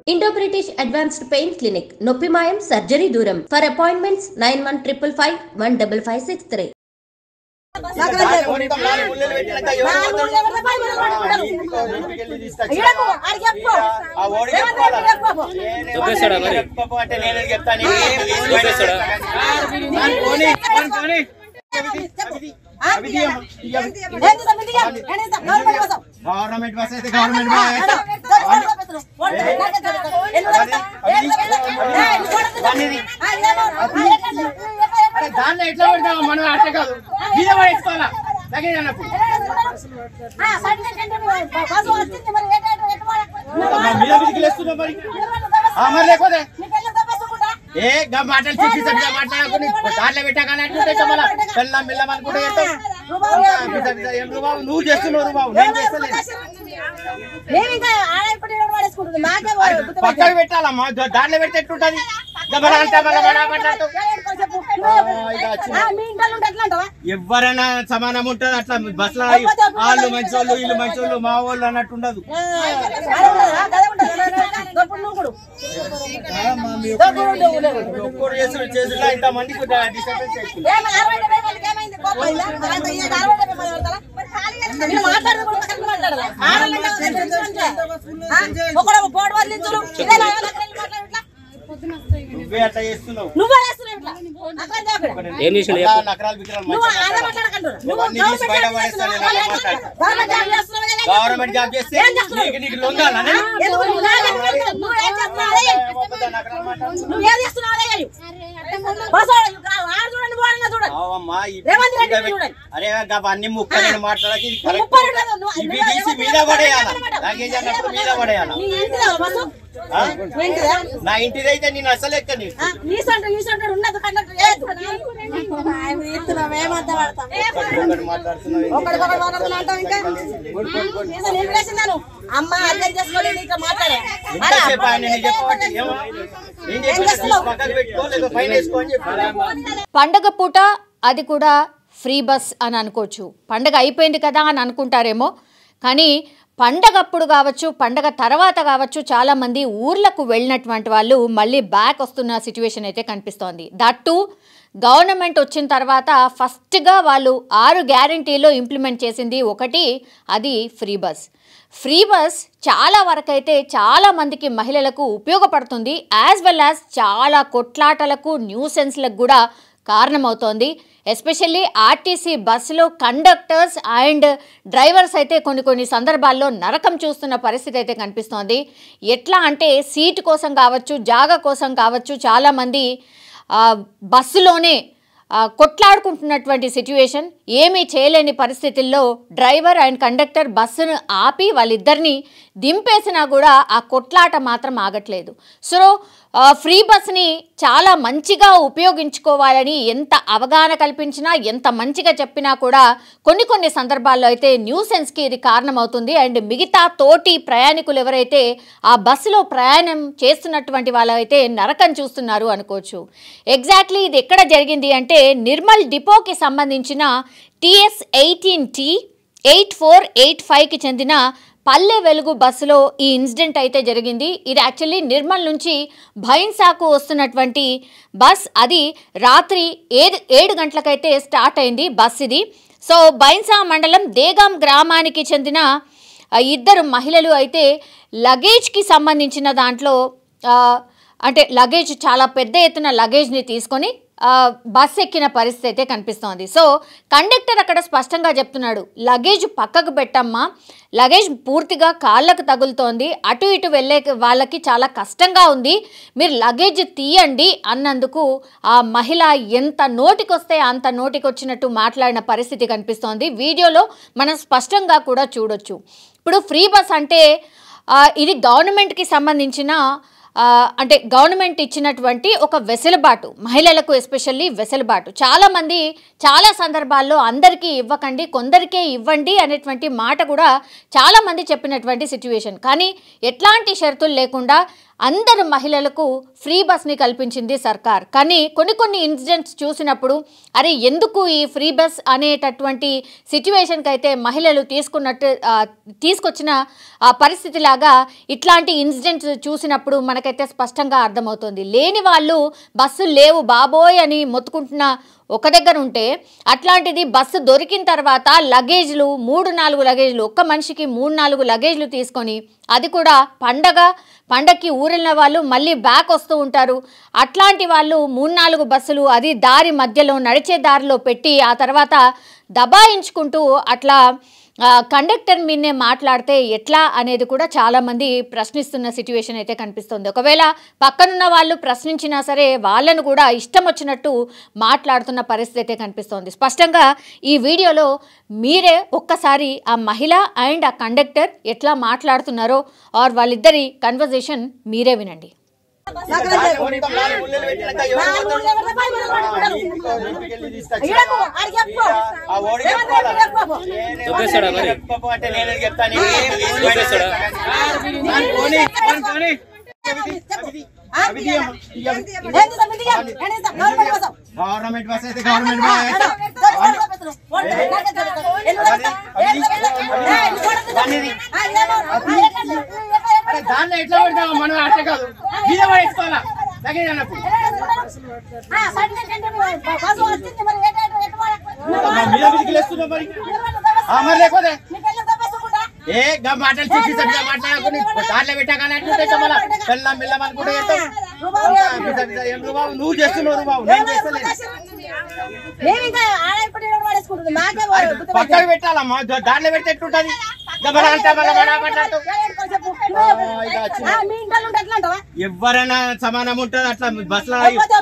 Indo British Advanced Pain Clinic, Noppimayam Surgery Duram. For appointments 9155515563. Government बस అయితే government దాన్ని ఎట్లా పడతాం మనం అట్లా కాదు మీద పడేసుకోవాలా తగినప్పుడు మీద బిగిలేస్తున్నాం మరి మరి లేకపోతే ఏ మాటలు చెప్పి మాట్లాడుకుని దాంట్లో పెట్టాలంటే పెళ్ళ మిల్లమనుకుంటే నువ్వు చేస్తున్నావు బాబు నేను చేస్తలేదు పక్కన పెట్టాలమ్మా దాంట్లో పెడితే ఎట్లుంటది ఎవరైనా సమానం ఉంటది అట్లా బస్సులో వాళ్ళు మంచి వాళ్ళు వీళ్ళు మంచి వాళ్ళు మా వాళ్ళు అన్నట్టు ఉండదు చేసులో ఇంత మందికి నువ్వే అట్లా చేస్తున్నావు గవర్నమెంట్ జాబ్ చేస్తే నీకు లొంగాలని అరే అన్ని ముక్క నేను మాట్లాడకి ఇవి తీసి మీద పడేయాల లగేజ్ అన్నప్పుడు మీద పడేయాల నా ఇంటిదైతే నేను అసలు ఎక్క పండగ పూట అది కూడా ఫ్రీ బస్ అని అనుకోవచ్చు. పండగ అయిపోయింది కదా అని అనుకుంటారేమో, కానీ పండగప్పుడు కావచ్చు, పండగ తర్వాత కావచ్చు, చాలామంది ఊర్లకు వెళ్ళినటువంటి వాళ్ళు మళ్ళీ బ్యాక్ వస్తున్న సిచ్యువేషన్ అయితే కనిపిస్తోంది. దట్టు గవర్నమెంట్ వచ్చిన తర్వాత ఫస్ట్గా వాళ్ళు 6 గ్యారంటీలో ఇంప్లిమెంట్ చేసింది ఒకటి, అది ఫ్రీ బస్. ఫ్రీ బస్ చాలా వరకైతే చాలామందికి మహిళలకు ఉపయోగపడుతుంది, యాజ్ వెల్ యాజ్ చాలా కొట్లాటలకు న్యూసెన్స్లకు కూడా కారణమవుతోంది. ఎస్పెషల్లీ ఆర్టీసీ బస్సులో కండక్టర్స్ అండ్ డ్రైవర్స్ అయితే కొన్ని సందర్భాల్లో నరకం చూస్తున్న పరిస్థితి అయితే కనిపిస్తోంది. ఎట్లా అంటే సీటు కోసం కావచ్చు, జాగా కోసం కావచ్చు, చాలామంది బస్సులోనే కొట్లాడుకుంటున్నటువంటి సిచ్యువేషన్. ఏమీ చేయలేని పరిస్థితుల్లో డ్రైవర్ అండ్ కండక్టర్ బస్సును ఆపి వాళ్ళిద్దరిని దింపేసినా కూడా ఆ కొట్లాట మాత్రం ఆగట్లేదు. సో ఫ్రీ బస్ని చాలా మంచిగా ఉపయోగించుకోవాలని ఎంత అవగాహన కల్పించినా, ఎంత మంచిగా చెప్పినా కూడా కొన్ని సందర్భాల్లో అయితే న్యూసెన్స్కి ఇది కారణమవుతుంది. అండ్ మిగతా తోటి ప్రయాణికులు ఎవరైతే ఆ బస్సులో ప్రయాణం చేస్తున్నటువంటి వాళ్ళు అయితే నరకం చూస్తున్నారు అనుకోవచ్చు. ఎగ్జాక్ట్లీ ఇది ఎక్కడ జరిగింది అంటే నిర్మల్ డిపోకి సంబంధించిన TS18T 8485కి చెందిన పల్లె వెలుగు బస్సులో ఈ ఇన్సిడెంట్ అయితే జరిగింది. ఇది యాక్చువల్లీ నిర్మల్ నుంచి భైన్సాకు వస్తున్నటువంటి బస్. అది రాత్రి 7 గంటలకైతే స్టార్ట్ అయింది బస్ ఇది. సో బైన్సా మండలం దేగాం గ్రామానికి చెందిన 2 మహిళలు అయితే లగేజ్కి సంబంధించిన దాంట్లో అంటే లగేజ్ చాలా పెద్ద ఎత్తున లగేజ్ని తీసుకొని బస్ ఎక్కిన పరిస్థితి అయితే కనిపిస్తోంది. సో కండక్టర్ అక్కడ స్పష్టంగా చెప్తున్నాడు, లగేజ్ పక్కకు పెట్టమ్మా, లగేజ్ పూర్తిగా కాళ్ళకు తగులుతోంది, అటు ఇటు వెళ్ళే వాళ్ళకి చాలా కష్టంగా ఉంది, మీరు లగేజ్ తీయండి అన్నందుకు ఆ మహిళ ఎంత నోటికొస్తే అంత నోటికొచ్చినట్టు మాట్లాడిన పరిస్థితి కనిపిస్తోంది. వీడియోలో మనం స్పష్టంగా కూడా చూడొచ్చు. ఇప్పుడు ఫ్రీ బస్ అంటే ఇది గవర్నమెంట్కి సంబంధించిన అంటే గవర్నమెంట్ ఇచ్చినటువంటి ఒక వెసులుబాటు, మహిళలకు ఎస్పెషల్లీ వెసులుబాటు. చాలామంది చాలా సందర్భాల్లో అందరికీ ఇవ్వకండి, కొందరికే ఇవ్వండి అనేటువంటి మాట కూడా చాలామంది చెప్పినటువంటి సిచ్యువేషన్. కానీ ఎట్లాంటి షరతులు లేకుండా అందరు మహిళలకు ఫ్రీ బస్ని కల్పించింది సర్కార్. కానీ కొన్ని ఇన్సిడెంట్స్ చూసినప్పుడు అరే ఎందుకు ఈ ఫ్రీ బస్ అనేటటువంటి సిచ్యువేషన్కి అయితే మహిళలు తీసుకొచ్చిన పరిస్థితి లాగా ఇట్లాంటి ఇన్సిడెంట్స్ చూసినప్పుడు మనకైతే స్పష్టంగా అర్థమవుతుంది. లేని వాళ్ళు బస్సులు లేవు బాబోయ్ అని మొత్తుకుంటున్న ఒక దగ్గర ఉంటే అట్లాంటిది బస్సు దొరికిన తర్వాత లగేజ్లు 3-4 లగేజ్లు ఒక్క మనిషికి 3-4 లగేజ్లు తీసుకొని అది కూడా పండగకి ఊరెళ్ళిన వాళ్ళు మళ్ళీ బ్యాక్ వస్తూ ఉంటారు. అట్లాంటి వాళ్ళు 3-4 బస్సులు అది దారి మధ్యలో నడిచే దారిలో పెట్టి ఆ తర్వాత దబాయించుకుంటూ అట్లా కండక్టర్ మీదనే మాట్లాడితే ఎట్లా అనేది కూడా చాలామంది ప్రశ్నిస్తున్న సిచ్యువేషన్ అయితే కనిపిస్తుంది. ఒకవేళ పక్కనున్న వాళ్ళు ప్రశ్నించినా సరే వాళ్ళను కూడా ఇష్టం వచ్చినట్టు మాట్లాడుతున్న పరిస్థితి అయితే కనిపిస్తోంది. స్పష్టంగా ఈ వీడియోలో మీరే ఒక్కసారి ఆ మహిళ అండ్ ఆ కండక్టర్ ఎట్లా మాట్లాడుతున్నారో ఆర్ వాళ్ళిద్దరి కన్వర్జేషన్ మీరే వినండి. గవర్నమెంట్ బస్ అయితే గవర్నమెంట్ దాంట్లో ఎట్లా పడతాం మనం అట్లా కాదు మీద పడేసుకోవాలా లగేజ్ అన్నప్పుడు మీద విదిలేస్తున్నాం మరి లేకపోతే ఏ మాటలు చెప్పి మాట్లాడుకుని దాంట్లో పెట్టాకనే చెప్పాలా పెళ్ళం బిల్లం అనుకుంటే నువ్వు చేస్తున్నావు బాబు నేను చేస్తలేదు పక్కకు పెట్టాలమ్మా దాంట్లో పెడితే ఎట్లుంటది ఎవరైనా సమానం ఉంటది అట్లా బస్సులో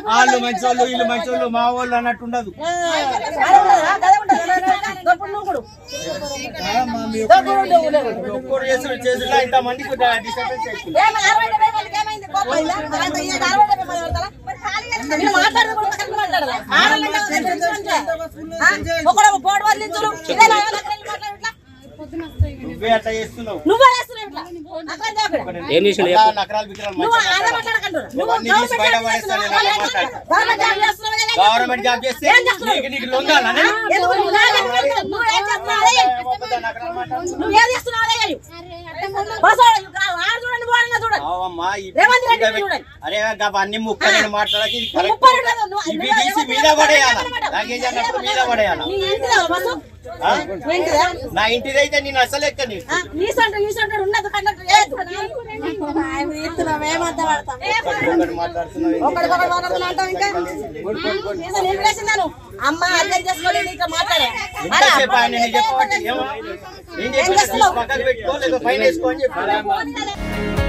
వాళ్ళు మంచోళ్ళు వీళ్ళు మంచోళ్ళు మా వాళ్ళు అన్నట్టు ఉండదు. ఒక్కరు చేసులో ఇంత మందికి డిస్టర్బెన్స్ నువ్వే అట్లా చేస్తున్నావు గవర్నమెంట్ జాబ్ చేస్తే నీకు లొంగాలని అరే అవన్నీ ముక్క నేను మాట్లాడకి మీద పడేయాలా లగేజ్ అన్నప్పుడు మీద పడేయాలా నా ఇంటిదైతే నేను అసలు ఎక్కని అమ్మ అర్థం చేసుకోవాలి చెప్పబట్టి పక్కన పెట్టుకో లేదా పైన వేసుకో అని చెప్పాలి.